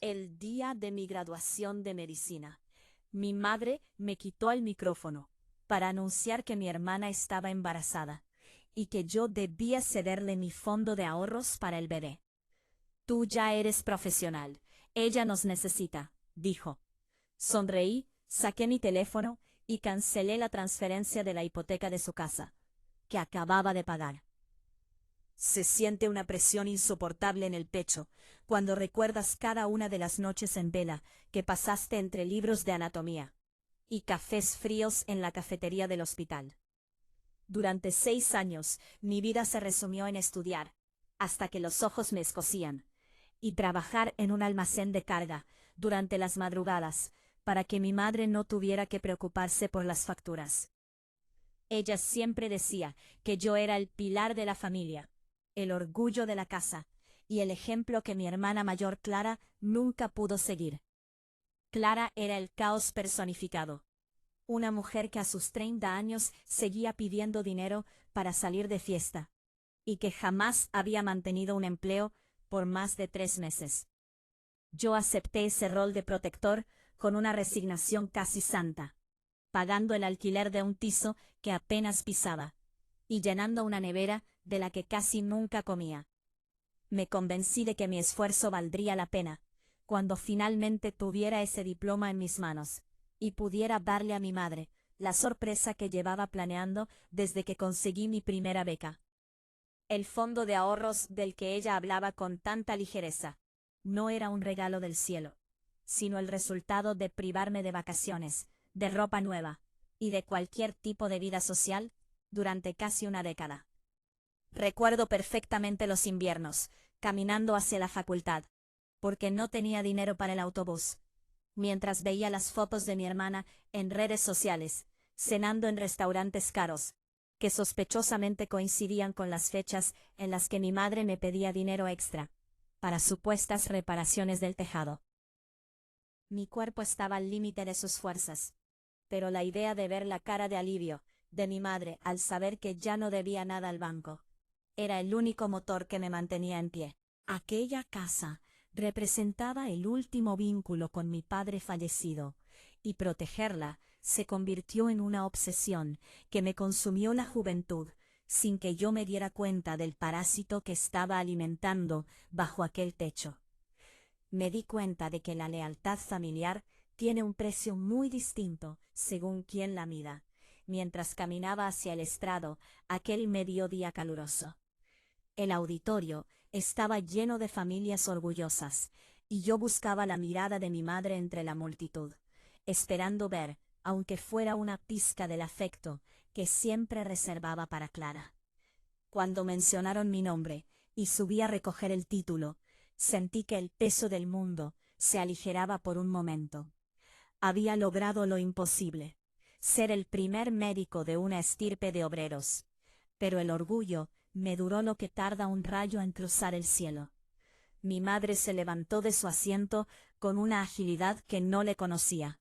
El día de mi graduación de medicina, mi madre me quitó el micrófono para anunciar que mi hermana estaba embarazada y que yo debía cederle mi fondo de ahorros para el bebé. Tú ya eres profesional. Ella nos necesita, dijo. Sonreí, saqué mi teléfono y cancelé la transferencia de la hipoteca de su casa, que acababa de pagar. Se siente una presión insoportable en el pecho cuando recuerdas cada una de las noches en vela que pasaste entre libros de anatomía y cafés fríos en la cafetería del hospital. Durante 6 años mi vida se resumió en estudiar, hasta que los ojos me escocían, y trabajar en un almacén de carga durante las madrugadas para que mi madre no tuviera que preocuparse por las facturas. Ella siempre decía que yo era el pilar de la familia, el orgullo de la casa y el ejemplo que mi hermana mayor Clara nunca pudo seguir. Clara era el caos personificado. Una mujer que a sus 30 años seguía pidiendo dinero para salir de fiesta, y que jamás había mantenido un empleo por más de 3 meses. Yo acepté ese rol de protector con una resignación casi santa, pagando el alquiler de un piso que apenas pisaba, y llenando una nevera de la que casi nunca comía. Me convencí de que mi esfuerzo valdría la pena, cuando finalmente tuviera ese diploma en mis manos, y pudiera darle a mi madre la sorpresa que llevaba planeando desde que conseguí mi primera beca. El fondo de ahorros del que ella hablaba con tanta ligereza no era un regalo del cielo, sino el resultado de privarme de vacaciones, de ropa nueva y de cualquier tipo de vida social durante casi una década. Recuerdo perfectamente los inviernos, caminando hacia la facultad, porque no tenía dinero para el autobús, mientras veía las fotos de mi hermana en redes sociales, cenando en restaurantes caros, que sospechosamente coincidían con las fechas en las que mi madre me pedía dinero extra para supuestas reparaciones del tejado. Mi cuerpo estaba al límite de sus fuerzas, pero la idea de ver la cara de alivio de mi madre al saber que ya no debía nada al banco era el único motor que me mantenía en pie. Aquella casa representaba el último vínculo con mi padre fallecido, y protegerla se convirtió en una obsesión que me consumió la juventud, sin que yo me diera cuenta del parásito que estaba alimentando bajo aquel techo. Me di cuenta de que la lealtad familiar tiene un precio muy distinto según quien la mida, mientras caminaba hacia el estrado aquel mediodía caluroso. El auditorio estaba lleno de familias orgullosas, y yo buscaba la mirada de mi madre entre la multitud, esperando ver, aunque fuera una pizca del afecto que siempre reservaba para Clara. Cuando mencionaron mi nombre y subí a recoger el título, sentí que el peso del mundo se aligeraba por un momento. Había logrado lo imposible, ser el primer médico de una estirpe de obreros, pero el orgullo me duró lo que tarda un rayo en cruzar el cielo. Mi madre se levantó de su asiento con una agilidad que no le conocía,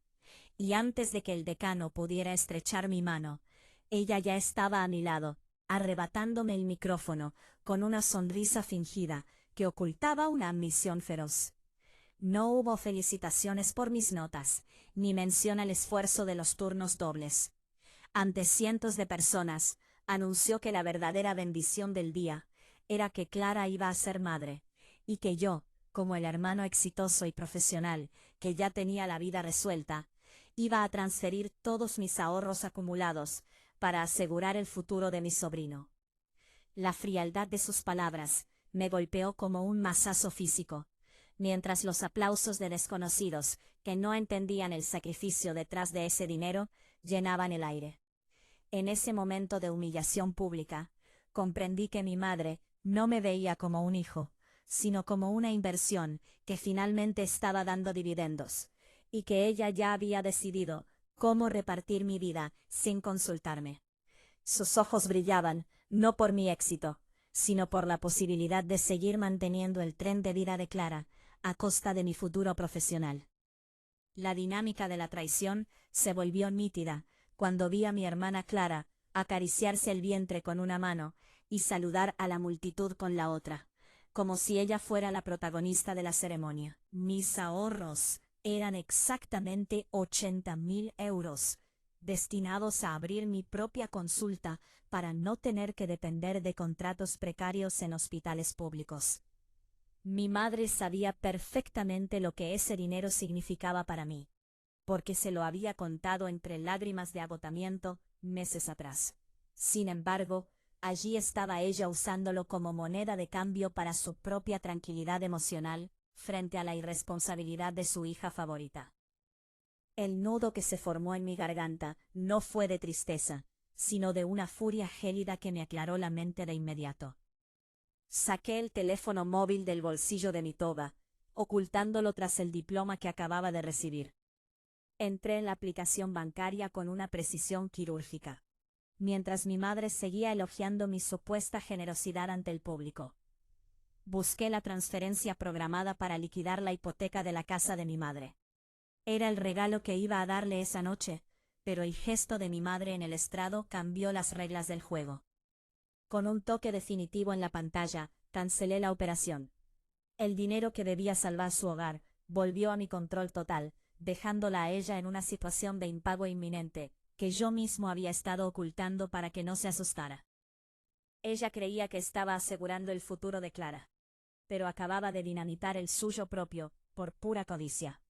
y antes de que el decano pudiera estrechar mi mano, ella ya estaba a mi lado, arrebatándome el micrófono con una sonrisa fingida que ocultaba una ambición feroz. No hubo felicitaciones por mis notas, ni mención al esfuerzo de los turnos dobles. Ante cientos de personas, anunció que la verdadera bendición del día era que Clara iba a ser madre, y que yo, como el hermano exitoso y profesional que ya tenía la vida resuelta, iba a transferir todos mis ahorros acumulados para asegurar el futuro de mi sobrino. La frialdad de sus palabras me golpeó como un mazazo físico, mientras los aplausos de desconocidos que no entendían el sacrificio detrás de ese dinero llenaban el aire. En ese momento de humillación pública, comprendí que mi madre no me veía como un hijo, sino como una inversión que finalmente estaba dando dividendos, y que ella ya había decidido cómo repartir mi vida sin consultarme. Sus ojos brillaban, no por mi éxito, sino por la posibilidad de seguir manteniendo el tren de vida de Clara a costa de mi futuro profesional. La dinámica de la traición se volvió nítida cuando vi a mi hermana Clara acariciarse el vientre con una mano y saludar a la multitud con la otra, como si ella fuera la protagonista de la ceremonia. Mis ahorros eran exactamente 80.000 euros, destinados a abrir mi propia consulta para no tener que depender de contratos precarios en hospitales públicos. Mi madre sabía perfectamente lo que ese dinero significaba para mí, porque se lo había contado entre lágrimas de agotamiento meses atrás. Sin embargo, allí estaba ella usándolo como moneda de cambio para su propia tranquilidad emocional frente a la irresponsabilidad de su hija favorita. El nudo que se formó en mi garganta no fue de tristeza, sino de una furia gélida que me aclaró la mente de inmediato. Saqué el teléfono móvil del bolsillo de mi toga, ocultándolo tras el diploma que acababa de recibir. Entré en la aplicación bancaria con una precisión quirúrgica, mientras mi madre seguía elogiando mi supuesta generosidad ante el público. Busqué la transferencia programada para liquidar la hipoteca de la casa de mi madre. Era el regalo que iba a darle esa noche, pero el gesto de mi madre en el estrado cambió las reglas del juego. Con un toque definitivo en la pantalla, cancelé la operación. El dinero que debía salvar su hogar volvió a mi control total, dejándola a ella en una situación de impago inminente, que yo mismo había estado ocultando para que no se asustara. Ella creía que estaba asegurando el futuro de Clara, pero acababa de dinamitar el suyo propio, por pura codicia.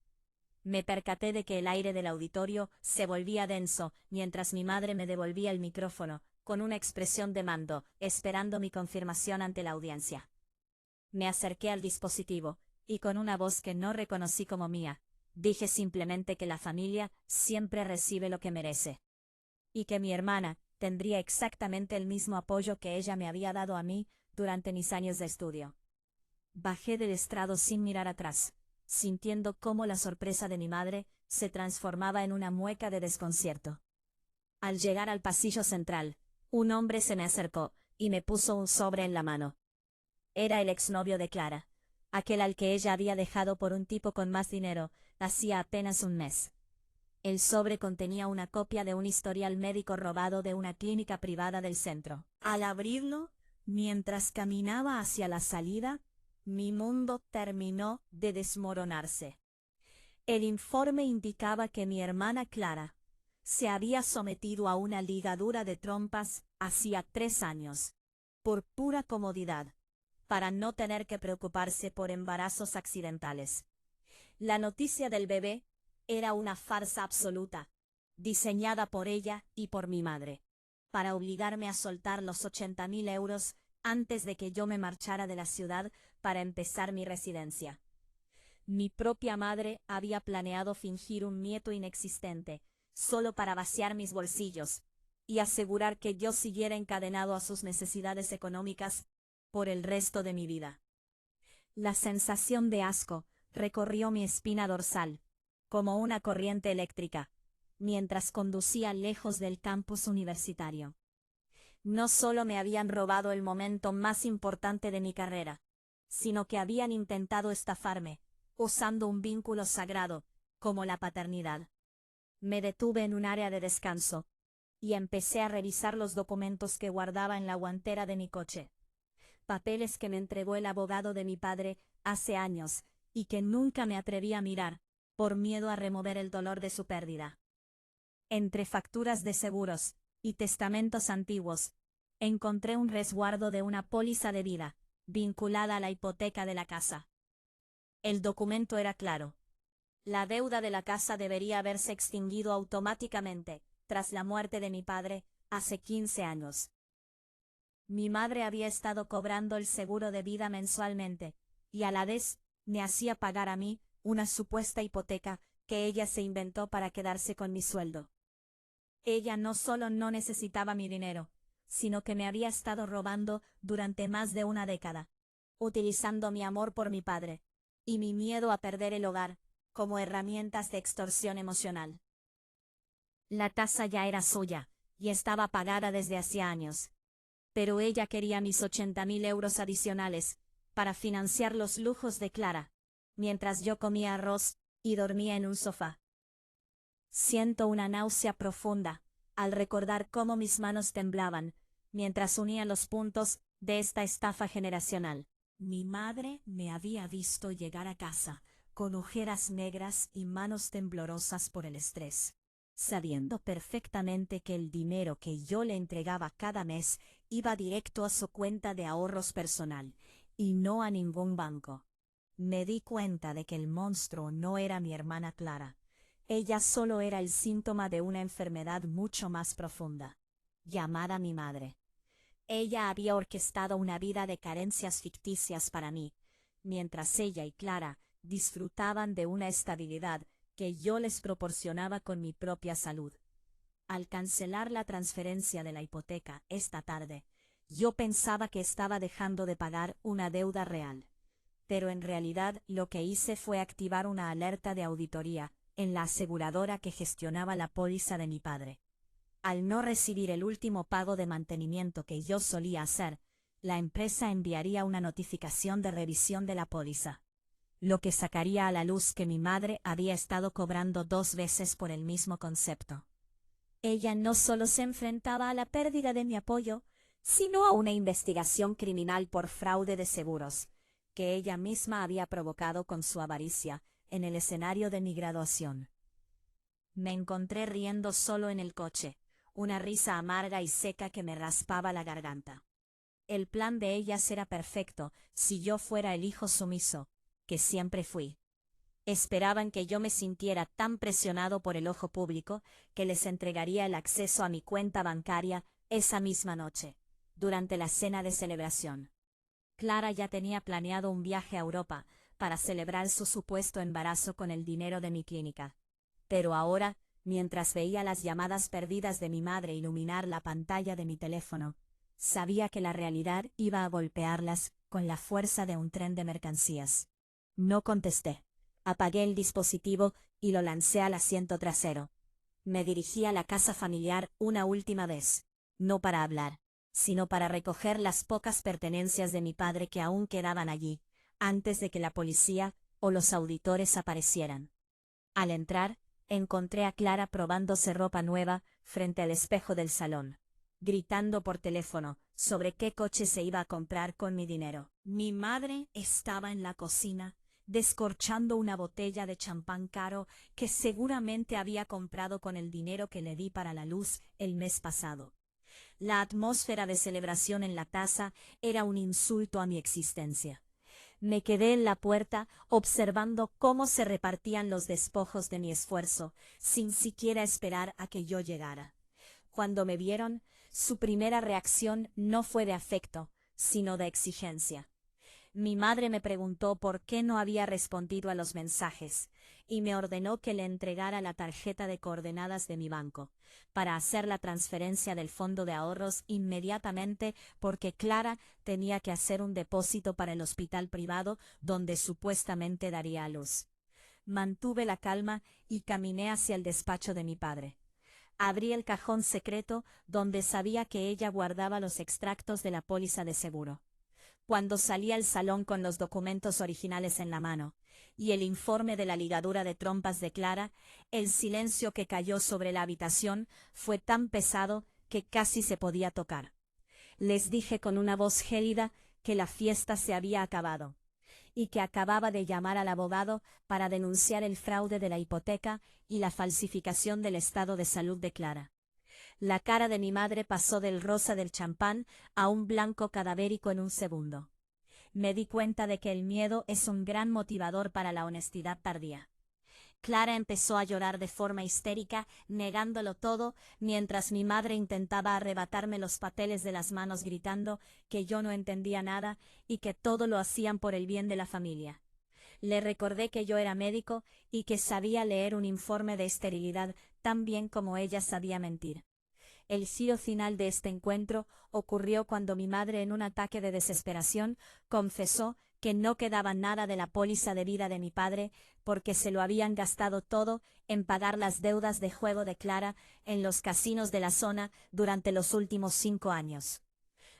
Me percaté de que el aire del auditorio se volvía denso, mientras mi madre me devolvía el micrófono, con una expresión de mando, esperando mi confirmación ante la audiencia. Me acerqué al dispositivo, y con una voz que no reconocí como mía, dije simplemente que la familia siempre recibe lo que merece. Y que mi hermana tendría exactamente el mismo apoyo que ella me había dado a mí durante mis años de estudio. Bajé del estrado sin mirar atrás, sintiendo cómo la sorpresa de mi madre se transformaba en una mueca de desconcierto. Al llegar al pasillo central, un hombre se me acercó y me puso un sobre en la mano. Era el exnovio de Clara, aquel al que ella había dejado por un tipo con más dinero hacía apenas un mes. El sobre contenía una copia de un historial médico robado de una clínica privada del centro. Al abrirlo, mientras caminaba hacia la salida, mi mundo terminó de desmoronarse. El informe indicaba que mi hermana Clara se había sometido a una ligadura de trompas hacía 3 años, por pura comodidad, para no tener que preocuparse por embarazos accidentales. La noticia del bebé era una farsa absoluta, diseñada por ella y por mi madre, para obligarme a soltar los 80.000 euros antes de que yo me marchara de la ciudad para empezar mi residencia. Mi propia madre había planeado fingir un nieto inexistente, solo para vaciar mis bolsillos, y asegurar que yo siguiera encadenado a sus necesidades económicas por el resto de mi vida. La sensación de asco recorrió mi espina dorsal, como una corriente eléctrica, mientras conducía lejos del campus universitario. No solo me habían robado el momento más importante de mi carrera, sino que habían intentado estafarme, usando un vínculo sagrado, como la paternidad. Me detuve en un área de descanso, y empecé a revisar los documentos que guardaba en la guantera de mi coche. Papeles que me entregó el abogado de mi padre hace años, y que nunca me atreví a mirar, por miedo a remover el dolor de su pérdida. Entre facturas de seguros y testamentos antiguos, encontré un resguardo de una póliza de vida, vinculada a la hipoteca de la casa. El documento era claro. La deuda de la casa debería haberse extinguido automáticamente, tras la muerte de mi padre, hace 15 años. Mi madre había estado cobrando el seguro de vida mensualmente, y a la vez me hacía pagar a mí una supuesta hipoteca que ella se inventó para quedarse con mi sueldo. Ella no solo no necesitaba mi dinero, sino que me había estado robando durante más de una década, utilizando mi amor por mi padre y mi miedo a perder el hogar como herramientas de extorsión emocional. La tasa ya era suya, y estaba pagada desde hacía años. Pero ella quería mis 80.000 euros adicionales, para financiar los lujos de Clara, mientras yo comía arroz y dormía en un sofá. Siento una náusea profunda, al recordar cómo mis manos temblaban, mientras unía los puntos de esta estafa generacional. Mi madre me había visto llegar a casa, con ojeras negras y manos temblorosas por el estrés, sabiendo perfectamente que el dinero que yo le entregaba cada mes iba directo a su cuenta de ahorros personal, y no a ningún banco. Me di cuenta de que el monstruo no era mi hermana Clara. Ella solo era el síntoma de una enfermedad mucho más profunda, llamada mi madre. Ella había orquestado una vida de carencias ficticias para mí, mientras ella y Clara disfrutaban de una estabilidad que yo les proporcionaba con mi propia salud. Al cancelar la transferencia de la hipoteca esta tarde, yo pensaba que estaba dejando de pagar una deuda real. Pero en realidad lo que hice fue activar una alerta de auditoría en la aseguradora que gestionaba la póliza de mi padre. Al no recibir el último pago de mantenimiento que yo solía hacer, la empresa enviaría una notificación de revisión de la póliza, lo que sacaría a la luz que mi madre había estado cobrando 2 veces por el mismo concepto. Ella no solo se enfrentaba a la pérdida de mi apoyo, sino a una investigación criminal por fraude de seguros, que ella misma había provocado con su avaricia en el escenario de mi graduación. Me encontré riendo solo en el coche, una risa amarga y seca que me raspaba la garganta. El plan de ellas era perfecto si yo fuera el hijo sumiso, que siempre fui. Esperaban que yo me sintiera tan presionado por el ojo público que les entregaría el acceso a mi cuenta bancaria esa misma noche, durante la cena de celebración. Clara ya tenía planeado un viaje a Europa para celebrar su supuesto embarazo con el dinero de mi clínica. Pero ahora, mientras veía las llamadas perdidas de mi madre iluminar la pantalla de mi teléfono, sabía que la realidad iba a golpearlas con la fuerza de un tren de mercancías. No contesté. Apagué el dispositivo y lo lancé al asiento trasero. Me dirigí a la casa familiar una última vez, no para hablar, sino para recoger las pocas pertenencias de mi padre que aún quedaban allí, antes de que la policía o los auditores aparecieran. Al entrar, encontré a Clara probándose ropa nueva frente al espejo del salón, gritando por teléfono sobre qué coche se iba a comprar con mi dinero. Mi madre estaba en la cocina, descorchando una botella de champán caro que seguramente había comprado con el dinero que le di para la luz el mes pasado. La atmósfera de celebración en la taza era un insulto a mi existencia. Me quedé en la puerta observando cómo se repartían los despojos de mi esfuerzo, sin siquiera esperar a que yo llegara. Cuando me vieron, su primera reacción no fue de afecto, sino de exigencia. Mi madre me preguntó por qué no había respondido a los mensajes, y me ordenó que le entregara la tarjeta de coordenadas de mi banco, para hacer la transferencia del fondo de ahorros inmediatamente porque Clara tenía que hacer un depósito para el hospital privado donde supuestamente daría a luz. Mantuve la calma y caminé hacia el despacho de mi padre. Abrí el cajón secreto donde sabía que ella guardaba los extractos de la póliza de seguro. Cuando salí al salón con los documentos originales en la mano y el informe de la ligadura de trompas de Clara, el silencio que cayó sobre la habitación fue tan pesado que casi se podía tocar. Les dije con una voz gélida que la fiesta se había acabado y que acababa de llamar al abogado para denunciar el fraude de la hipoteca y la falsificación del estado de salud de Clara. La cara de mi madre pasó del rosa del champán a un blanco cadavérico en un segundo. Me di cuenta de que el miedo es un gran motivador para la honestidad tardía. Clara empezó a llorar de forma histérica, negándolo todo, mientras mi madre intentaba arrebatarme los papeles de las manos gritando que yo no entendía nada y que todo lo hacían por el bien de la familia. Le recordé que yo era médico y que sabía leer un informe de esterilidad tan bien como ella sabía mentir. El giro final de este encuentro ocurrió cuando mi madre, en un ataque de desesperación, confesó que no quedaba nada de la póliza de vida de mi padre porque se lo habían gastado todo en pagar las deudas de juego de Clara en los casinos de la zona durante los últimos 5 años.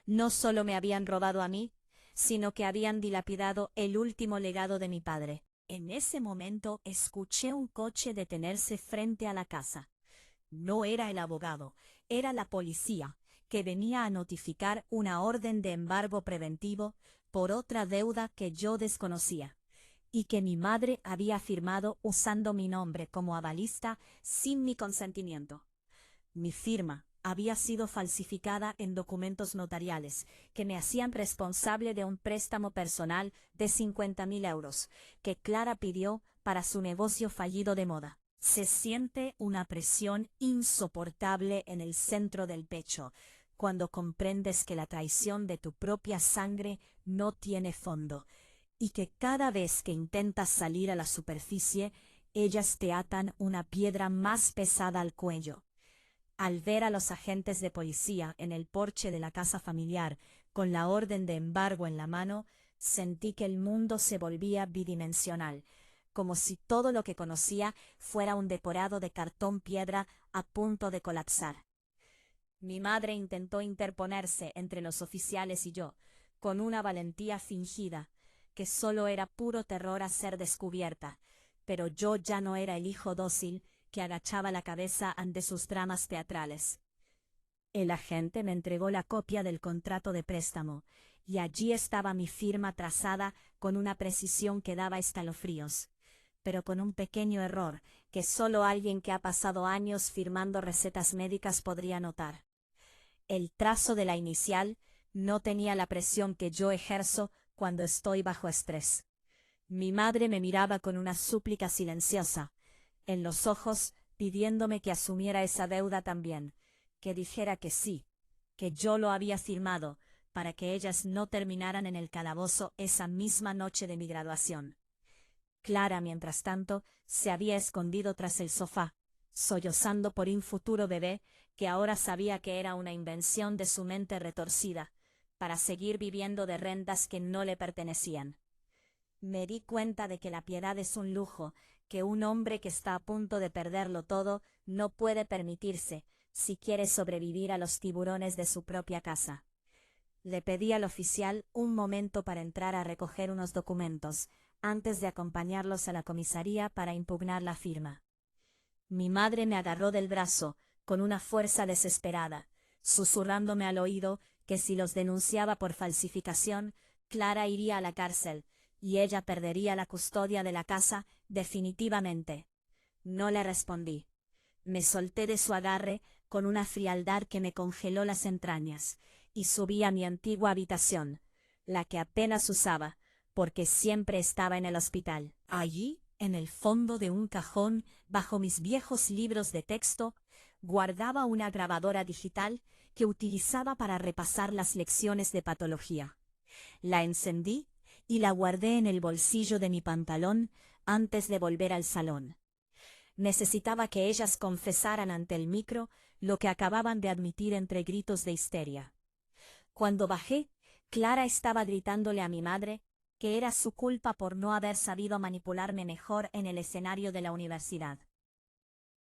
No solo me habían robado a mí, sino que habían dilapidado el último legado de mi padre. En ese momento escuché un coche detenerse frente a la casa. No era el abogado, era la policía, que venía a notificar una orden de embargo preventivo por otra deuda que yo desconocía, y que mi madre había firmado usando mi nombre como avalista sin mi consentimiento. Mi firma había sido falsificada en documentos notariales que me hacían responsable de un préstamo personal de 50.000 euros que Clara pidió para su negocio fallido de moda. Se siente una presión insoportable en el centro del pecho cuando comprendes que la traición de tu propia sangre no tiene fondo y que cada vez que intentas salir a la superficie, ellas te atan una piedra más pesada al cuello. Al ver a los agentes de policía en el porche de la casa familiar con la orden de embargo en la mano, sentí que el mundo se volvía bidimensional, como si todo lo que conocía fuera un decorado de cartón piedra a punto de colapsar. Mi madre intentó interponerse entre los oficiales y yo, con una valentía fingida, que solo era puro terror a ser descubierta, pero yo ya no era el hijo dócil que agachaba la cabeza ante sus dramas teatrales. El agente me entregó la copia del contrato de préstamo, y allí estaba mi firma trazada con una precisión que daba escalofríos, pero con un pequeño error que solo alguien que ha pasado años firmando recetas médicas podría notar. El trazo de la inicial no tenía la presión que yo ejerzo cuando estoy bajo estrés. Mi madre me miraba con una súplica silenciosa, en los ojos, pidiéndome que asumiera esa deuda también, que dijera que sí, que yo lo había firmado, para que ellas no terminaran en el calabozo esa misma noche de mi graduación. Clara, mientras tanto, se había escondido tras el sofá, sollozando por un futuro bebé que ahora sabía que era una invención de su mente retorcida, para seguir viviendo de rentas que no le pertenecían. Me di cuenta de que la piedad es un lujo que un hombre que está a punto de perderlo todo no puede permitirse si quiere sobrevivir a los tiburones de su propia casa. Le pedí al oficial un momento para entrar a recoger unos documentos, antes de acompañarlos a la comisaría para impugnar la firma. Mi madre me agarró del brazo con una fuerza desesperada, susurrándome al oído que si los denunciaba por falsificación, Clara iría a la cárcel, y ella perdería la custodia de la casa definitivamente. No le respondí. Me solté de su agarre con una frialdad que me congeló las entrañas, y subí a mi antigua habitación, la que apenas usaba, porque siempre estaba en el hospital. Allí, en el fondo de un cajón, bajo mis viejos libros de texto, guardaba una grabadora digital que utilizaba para repasar las lecciones de patología. La encendí y la guardé en el bolsillo de mi pantalón antes de volver al salón. Necesitaba que ellas confesaran ante el micro lo que acababan de admitir entre gritos de histeria. Cuando bajé, Clara estaba gritándole a mi madre que era su culpa por no haber sabido manipularme mejor en el escenario de la universidad.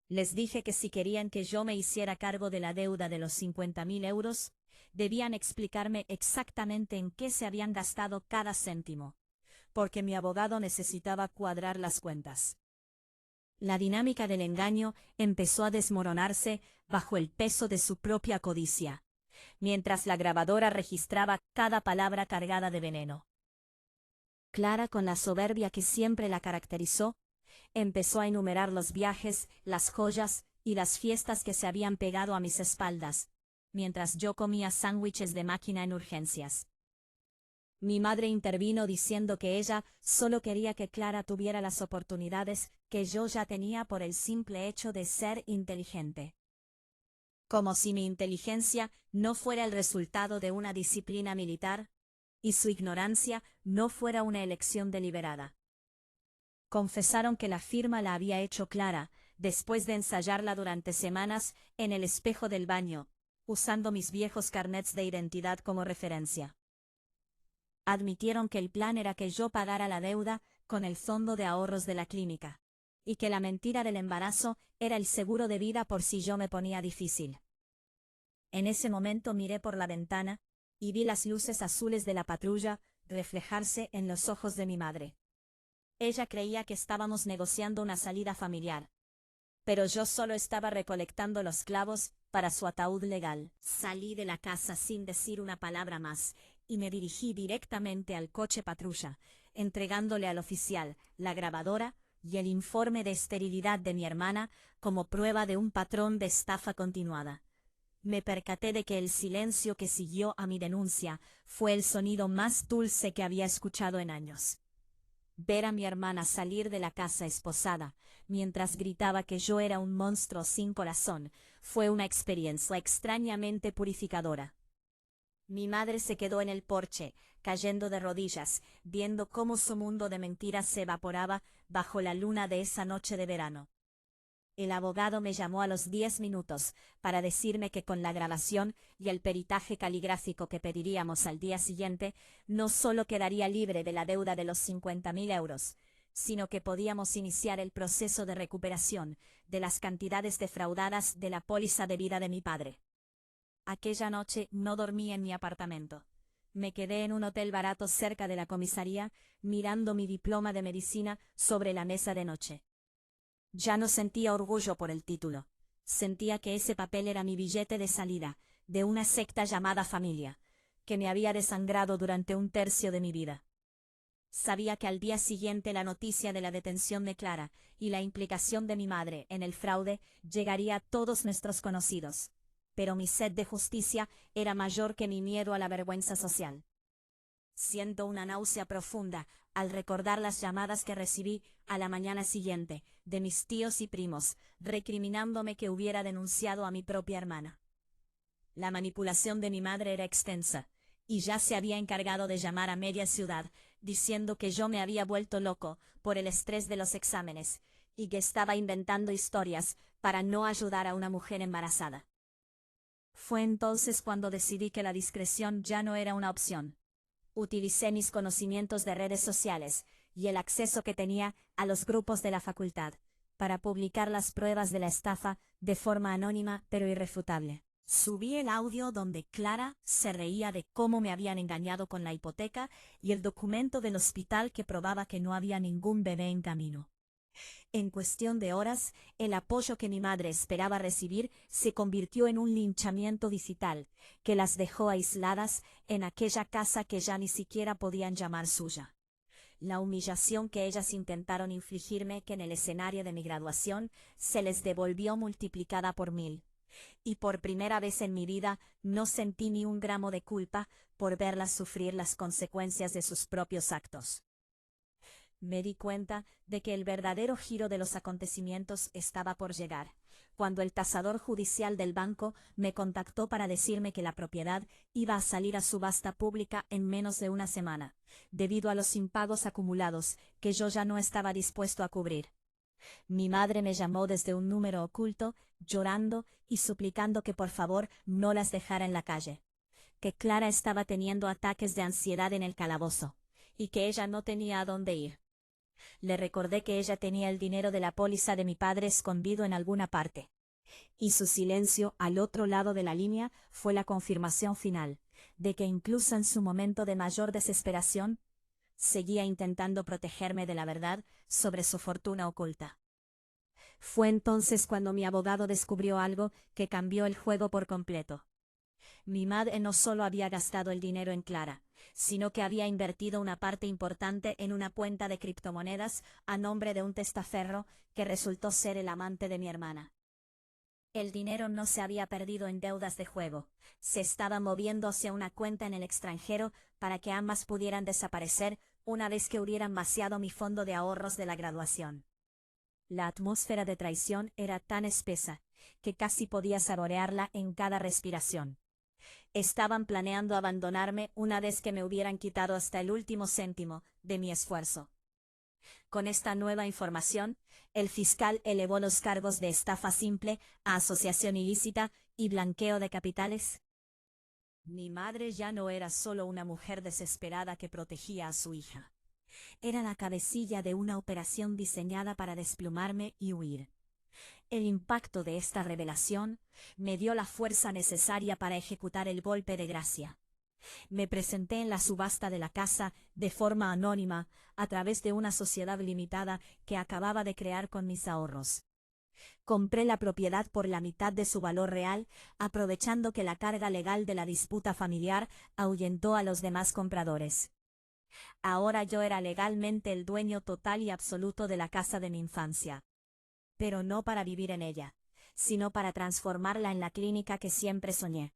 Les dije que si querían que yo me hiciera cargo de la deuda de los 50.000 euros, debían explicarme exactamente en qué se habían gastado cada céntimo, porque mi abogado necesitaba cuadrar las cuentas. La dinámica del engaño empezó a desmoronarse bajo el peso de su propia codicia, mientras la grabadora registraba cada palabra cargada de veneno. Clara, con la soberbia que siempre la caracterizó, empezó a enumerar los viajes, las joyas y las fiestas que se habían pegado a mis espaldas, mientras yo comía sándwiches de máquina en urgencias. Mi madre intervino diciendo que ella solo quería que Clara tuviera las oportunidades que yo ya tenía por el simple hecho de ser inteligente. Como si mi inteligencia no fuera el resultado de una disciplina militar, y su ignorancia no fuera una elección deliberada. Confesaron que la firma la había hecho Clara, después de ensayarla durante semanas en el espejo del baño, usando mis viejos carnets de identidad como referencia. Admitieron que el plan era que yo pagara la deuda con el fondo de ahorros de la clínica, y que la mentira del embarazo era el seguro de vida por si yo me ponía difícil. En ese momento miré por la ventana, y vi las luces azules de la patrulla reflejarse en los ojos de mi madre. Ella creía que estábamos negociando una salida familiar, pero yo solo estaba recolectando los clavos para su ataúd legal. Salí de la casa sin decir una palabra más, y me dirigí directamente al coche patrulla, entregándole al oficial la grabadora y el informe de esterilidad de mi hermana como prueba de un patrón de estafa continuada. Me percaté de que el silencio que siguió a mi denuncia fue el sonido más dulce que había escuchado en años. Ver a mi hermana salir de la casa esposada, mientras gritaba que yo era un monstruo sin corazón, fue una experiencia extrañamente purificadora. Mi madre se quedó en el porche, cayendo de rodillas, viendo cómo su mundo de mentiras se evaporaba bajo la luna de esa noche de verano. El abogado me llamó a los 10 minutos para decirme que con la grabación y el peritaje caligráfico que pediríamos al día siguiente, no solo quedaría libre de la deuda de los 50.000 euros, sino que podíamos iniciar el proceso de recuperación de las cantidades defraudadas de la póliza de vida de mi padre. Aquella noche no dormí en mi apartamento. Me quedé en un hotel barato cerca de la comisaría, mirando mi diploma de medicina sobre la mesa de noche. Ya no sentía orgullo por el título. Sentía que ese papel era mi billete de salida, de una secta llamada familia, que me había desangrado durante un tercio de mi vida. Sabía que al día siguiente la noticia de la detención de Clara y la implicación de mi madre en el fraude llegaría a todos nuestros conocidos, pero mi sed de justicia era mayor que mi miedo a la vergüenza social. Siento una náusea profunda al recordar las llamadas que recibí a la mañana siguiente de mis tíos y primos, recriminándome que hubiera denunciado a mi propia hermana. La manipulación de mi madre era extensa, y ya se había encargado de llamar a media ciudad, diciendo que yo me había vuelto loco por el estrés de los exámenes, y que estaba inventando historias para no ayudar a una mujer embarazada. Fue entonces cuando decidí que la discreción ya no era una opción. Utilicé mis conocimientos de redes sociales y el acceso que tenía a los grupos de la facultad para publicar las pruebas de la estafa de forma anónima pero irrefutable. Subí el audio donde Clara se reía de cómo me habían engañado con la hipoteca y el documento del hospital que probaba que no había ningún bebé en camino. En cuestión de horas, el apoyo que mi madre esperaba recibir se convirtió en un linchamiento digital, que las dejó aisladas en aquella casa que ya ni siquiera podían llamar suya. La humillación que ellas intentaron infligirme que en el escenario de mi graduación se les devolvió multiplicada por 1000. Y por primera vez en mi vida no sentí ni un gramo de culpa por verlas sufrir las consecuencias de sus propios actos. Me di cuenta de que el verdadero giro de los acontecimientos estaba por llegar, cuando el tasador judicial del banco me contactó para decirme que la propiedad iba a salir a subasta pública en menos de una semana, debido a los impagos acumulados que yo ya no estaba dispuesto a cubrir. Mi madre me llamó desde un número oculto, llorando y suplicando que por favor no las dejara en la calle, que Clara estaba teniendo ataques de ansiedad en el calabozo, y que ella no tenía a dónde ir. Le recordé que ella tenía el dinero de la póliza de mi padre escondido en alguna parte. Y su silencio al otro lado de la línea fue la confirmación final, de que incluso en su momento de mayor desesperación, seguía intentando protegerme de la verdad sobre su fortuna oculta. Fue entonces cuando mi abogado descubrió algo que cambió el juego por completo. Mi madre no solo había gastado el dinero en Clara, sino que había invertido una parte importante en una cuenta de criptomonedas a nombre de un testaferro que resultó ser el amante de mi hermana. El dinero no se había perdido en deudas de juego, se estaba moviendo hacia una cuenta en el extranjero para que ambas pudieran desaparecer una vez que hubieran vaciado mi fondo de ahorros de la graduación. La atmósfera de traición era tan espesa que casi podía saborearla en cada respiración. Estaban planeando abandonarme una vez que me hubieran quitado hasta el último céntimo de mi esfuerzo. Con esta nueva información, el fiscal elevó los cargos de estafa simple a asociación ilícita y blanqueo de capitales. Mi madre ya no era solo una mujer desesperada que protegía a su hija. Era la cabecilla de una operación diseñada para desplumarme y huir. El impacto de esta revelación me dio la fuerza necesaria para ejecutar el golpe de gracia. Me presenté en la subasta de la casa de forma anónima a través de una sociedad limitada que acababa de crear con mis ahorros. Compré la propiedad por la mitad de su valor real, aprovechando que la carga legal de la disputa familiar ahuyentó a los demás compradores. Ahora yo era legalmente el dueño total y absoluto de la casa de mi infancia. Pero no para vivir en ella, sino para transformarla en la clínica que siempre soñé.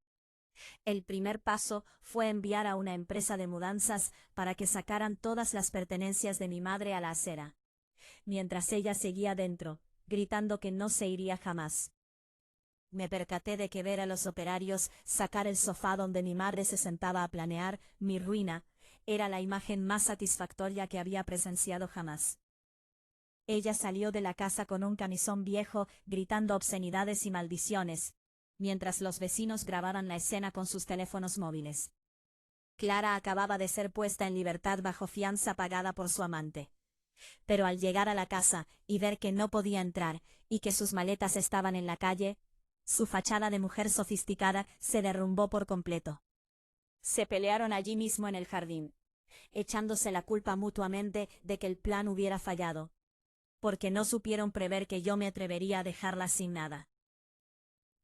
El primer paso fue enviar a una empresa de mudanzas para que sacaran todas las pertenencias de mi madre a la acera, mientras ella seguía dentro, gritando que no se iría jamás. Me percaté de que ver a los operarios sacar el sofá donde mi madre se sentaba a planear mi ruina era la imagen más satisfactoria que había presenciado jamás. Ella salió de la casa con un camisón viejo, gritando obscenidades y maldiciones, mientras los vecinos grababan la escena con sus teléfonos móviles. Clara acababa de ser puesta en libertad bajo fianza pagada por su amante. Pero al llegar a la casa y ver que no podía entrar y que sus maletas estaban en la calle, su fachada de mujer sofisticada se derrumbó por completo. Se pelearon allí mismo en el jardín, echándose la culpa mutuamente de que el plan hubiera fallado, porque no supieron prever que yo me atrevería a dejarla sin nada.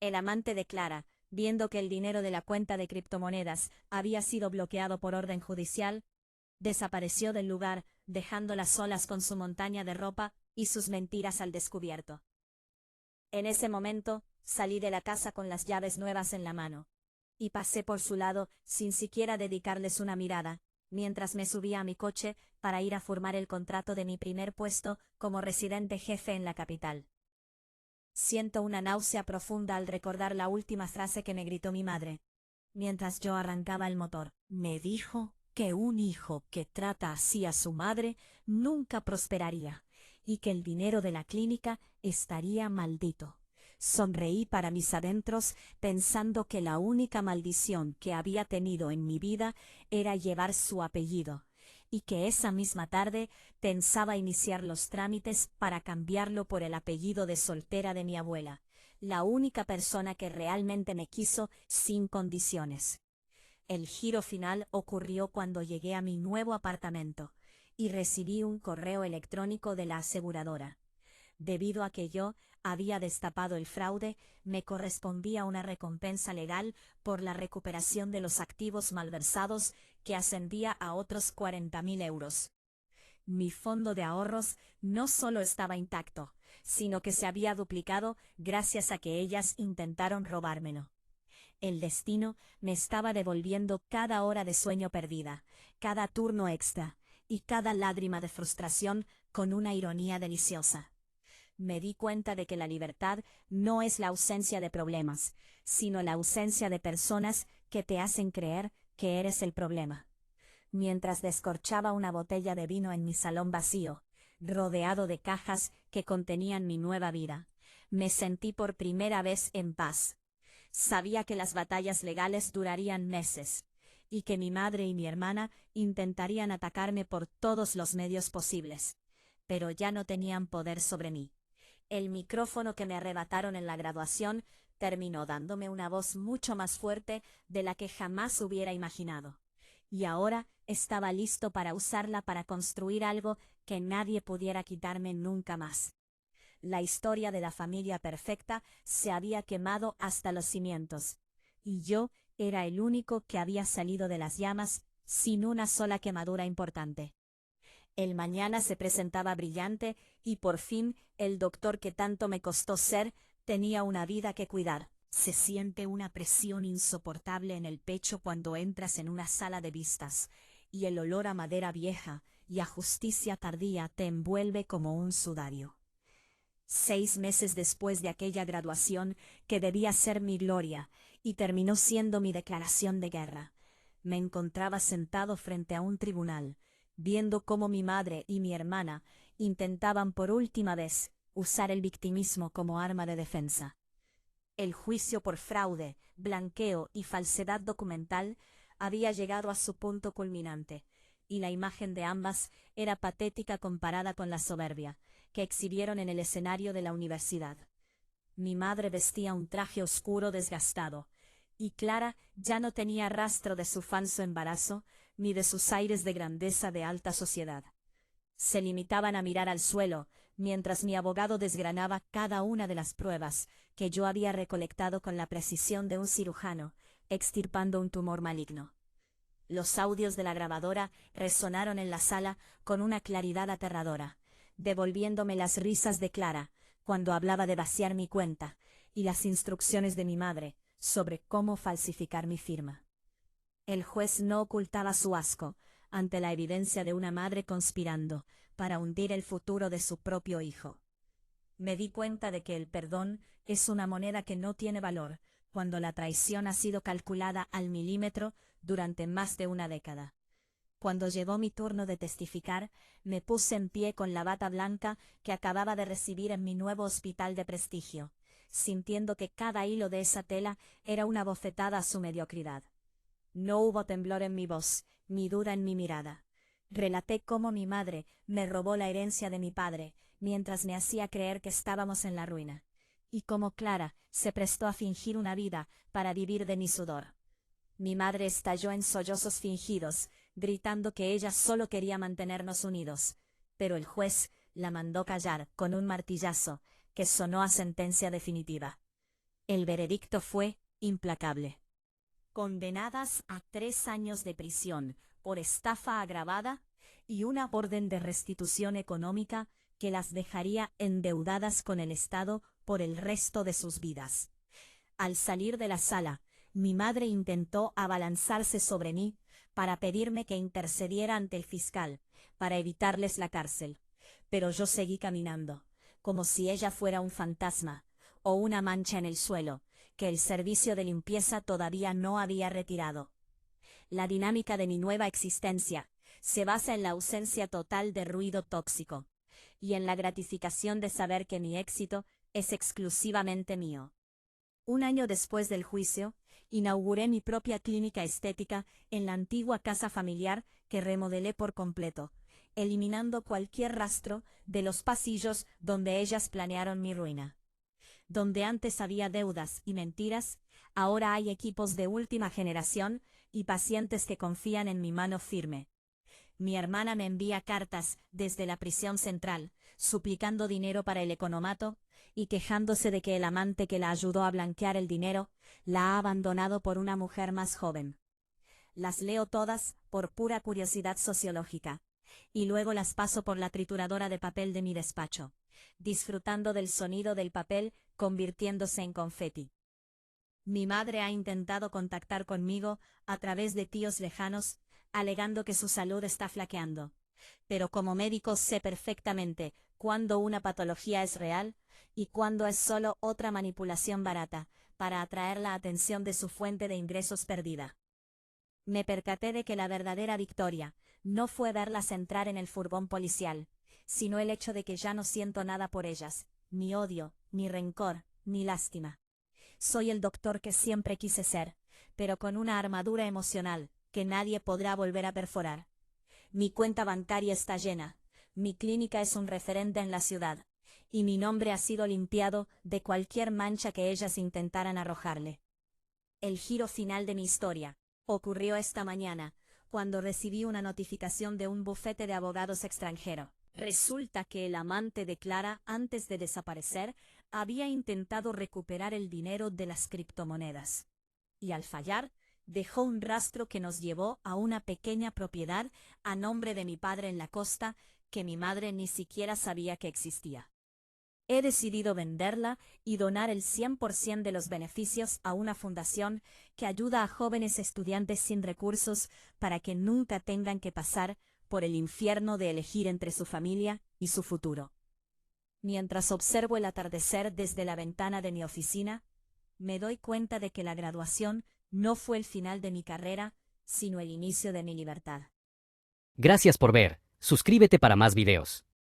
El amante de Clara, viendo que el dinero de la cuenta de criptomonedas había sido bloqueado por orden judicial, desapareció del lugar, dejándolas solas con su montaña de ropa y sus mentiras al descubierto. En ese momento, salí de la casa con las llaves nuevas en la mano, y pasé por su lado sin siquiera dedicarles una mirada, mientras me subía a mi coche para ir a firmar el contrato de mi primer puesto como residente jefe en la capital. Siento una náusea profunda al recordar la última frase que me gritó mi madre, mientras yo arrancaba el motor. Me dijo que un hijo que trata así a su madre nunca prosperaría, y que el dinero de la clínica estaría maldito. Sonreí para mis adentros, pensando que la única maldición que había tenido en mi vida era llevar su apellido, y que esa misma tarde pensaba iniciar los trámites para cambiarlo por el apellido de soltera de mi abuela, la única persona que realmente me quiso sin condiciones. El giro final ocurrió cuando llegué a mi nuevo apartamento y recibí un correo electrónico de la aseguradora. Debido a que yo había destapado el fraude, me correspondía una recompensa legal por la recuperación de los activos malversados que ascendía a otros 40.000 euros. Mi fondo de ahorros no solo estaba intacto, sino que se había duplicado gracias a que ellas intentaron robármelo. El destino me estaba devolviendo cada hora de sueño perdida, cada turno extra y cada lágrima de frustración con una ironía deliciosa. Me di cuenta de que la libertad no es la ausencia de problemas, sino la ausencia de personas que te hacen creer que eres el problema. Mientras descorchaba una botella de vino en mi salón vacío, rodeado de cajas que contenían mi nueva vida, me sentí por primera vez en paz. Sabía que las batallas legales durarían meses, y que mi madre y mi hermana intentarían atacarme por todos los medios posibles, pero ya no tenían poder sobre mí. El micrófono que me arrebataron en la graduación terminó dándome una voz mucho más fuerte de la que jamás hubiera imaginado, y ahora estaba listo para usarla para construir algo que nadie pudiera quitarme nunca más. La historia de la familia perfecta se había quemado hasta los cimientos, y yo era el único que había salido de las llamas sin una sola quemadura importante. El mañana se presentaba brillante y por fin el doctor que tanto me costó ser tenía una vida que cuidar. Se siente una presión insoportable en el pecho cuando entras en una sala de vistas, y el olor a madera vieja y a justicia tardía te envuelve como un sudario. 6 meses después de aquella graduación que debía ser mi gloria y terminó siendo mi declaración de guerra, me encontraba sentado frente a un tribunal, viendo cómo mi madre y mi hermana intentaban por última vez usar el victimismo como arma de defensa. El juicio por fraude, blanqueo y falsedad documental había llegado a su punto culminante, y la imagen de ambas era patética comparada con la soberbia que exhibieron en el escenario de la universidad. Mi madre vestía un traje oscuro desgastado, y Clara ya no tenía rastro de su falso embarazo ni de sus aires de grandeza de alta sociedad. Se limitaban a mirar al suelo, mientras mi abogado desgranaba cada una de las pruebas que yo había recolectado con la precisión de un cirujano, extirpando un tumor maligno. Los audios de la grabadora resonaron en la sala con una claridad aterradora, devolviéndome las risas de Clara cuando hablaba de vaciar mi cuenta y las instrucciones de mi madre sobre cómo falsificar mi firma. El juez no ocultaba su asco ante la evidencia de una madre conspirando para hundir el futuro de su propio hijo. Me di cuenta de que el perdón es una moneda que no tiene valor cuando la traición ha sido calculada al milímetro durante más de una década. Cuando llegó mi turno de testificar, me puse en pie con la bata blanca que acababa de recibir en mi nuevo hospital de prestigio, sintiendo que cada hilo de esa tela era una bofetada a su mediocridad. No hubo temblor en mi voz, ni duda en mi mirada. Relaté cómo mi madre me robó la herencia de mi padre, mientras me hacía creer que estábamos en la ruina, y cómo Clara se prestó a fingir una vida para vivir de mi sudor. Mi madre estalló en sollozos fingidos, gritando que ella solo quería mantenernos unidos, pero el juez la mandó callar con un martillazo que sonó a sentencia definitiva. El veredicto fue implacable. Condenadas a 3 años de prisión por estafa agravada y una orden de restitución económica que las dejaría endeudadas con el Estado por el resto de sus vidas. Al salir de la sala, mi madre intentó abalanzarse sobre mí para pedirme que intercediera ante el fiscal, para evitarles la cárcel, pero yo seguí caminando, como si ella fuera un fantasma o una mancha en el suelo, que el servicio de limpieza todavía no había retirado. La dinámica de mi nueva existencia se basa en la ausencia total de ruido tóxico, y en la gratificación de saber que mi éxito es exclusivamente mío. Un año después del juicio, inauguré mi propia clínica estética en la antigua casa familiar que remodelé por completo, eliminando cualquier rastro de los pasillos donde ellas planearon mi ruina. Donde antes había deudas y mentiras, ahora hay equipos de última generación y pacientes que confían en mi mano firme. Mi hermana me envía cartas desde la prisión central, suplicando dinero para el economato y quejándose de que el amante que la ayudó a blanquear el dinero la ha abandonado por una mujer más joven. Las leo todas por pura curiosidad sociológica, y luego las paso por la trituradora de papel de mi despacho, disfrutando del sonido del papel convirtiéndose en confeti. Mi madre ha intentado contactar conmigo a través de tíos lejanos, alegando que su salud está flaqueando. Pero como médico sé perfectamente cuándo una patología es real y cuándo es solo otra manipulación barata para atraer la atención de su fuente de ingresos perdida. Me percaté de que la verdadera victoria no fue verlas entrar en el furgón policial, sino el hecho de que ya no siento nada por ellas, ni odio, ni rencor, ni lástima. Soy el doctor que siempre quise ser, pero con una armadura emocional que nadie podrá volver a perforar. Mi cuenta bancaria está llena, mi clínica es un referente en la ciudad, y mi nombre ha sido limpiado de cualquier mancha que ellas intentaran arrojarle. El giro final de mi historia ocurrió esta mañana, cuando recibí una notificación de un bufete de abogados extranjero. Resulta que el amante de Clara, antes de desaparecer, había intentado recuperar el dinero de las criptomonedas. Y al fallar, dejó un rastro que nos llevó a una pequeña propiedad a nombre de mi padre en la costa, que mi madre ni siquiera sabía que existía. He decidido venderla y donar el 100% de los beneficios a una fundación que ayuda a jóvenes estudiantes sin recursos para que nunca tengan que pasar por el infierno de elegir entre su familia y su futuro. Mientras observo el atardecer desde la ventana de mi oficina, me doy cuenta de que la graduación no fue el final de mi carrera, sino el inicio de mi libertad. Gracias por ver. Suscríbete para más videos.